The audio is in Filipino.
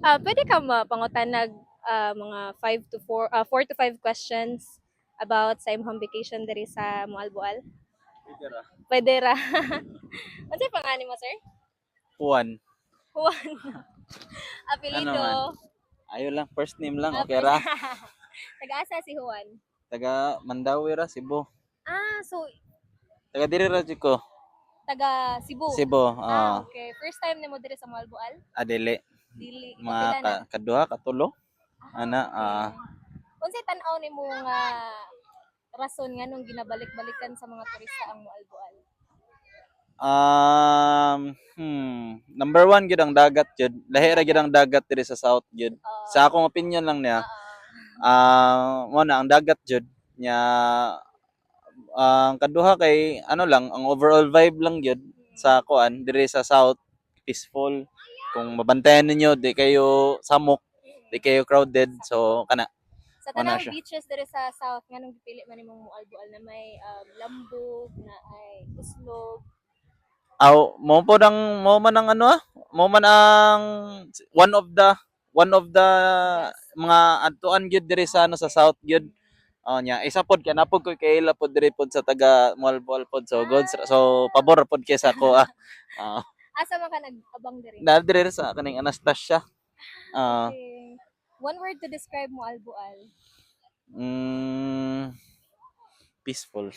Pwede ka mapangutanag mga 4 to 5 questions about sa imong vacation diri sa Moalboal. Pwede ra. Pwede ra. Unsay pangalan mo, sir? Juan. Juan. Ano man? Apelyido. Ayo lang, first name lang, okay First. ra. Taga-asa si Juan. Taga Mandawi ra, Cebu. So Taga diri ra jud ko. taga Cebu. Cebu, Okay. First time nimo diri sa Moalboal? adili. Dili. Mga Kapila na? kaduha, katulo. Ana, Okay. Unsay tan-aw nimo nga rason nga nung ginabalik-balikan sa mga turista ang Moalboal? number one gyud ang dagat jud. Lahi ra gyud ang dagat diri sa South jud. Sa akong opinion lang niya, mo na ang dagat jud nya ang kaduha kay ano lang, ang overall vibe lang gyud sa kuan diri sa South, peaceful. Kung mabantayan ninyo, di kayo samok, di kayo crowded. So kana Sa mo na tanang siya. beaches diri sa South nga nung gipili man nimong Moalboal na may lambog, na ay uslog. Aw, mo man ang ano mo man ang one of the one of the Yes. mga adtuan gyud diri sa ano sa South gyud. Oh nya, isa pod kay napod ko kay ila pod diri pod sa taga Malbol pod. So good, so pabor pod kay sa ako. Ah, Asa man ka nag-abang diri? na diri sa kaning Anastasia. Ah, Okay. One word to describe Moalboal. mm, peaceful.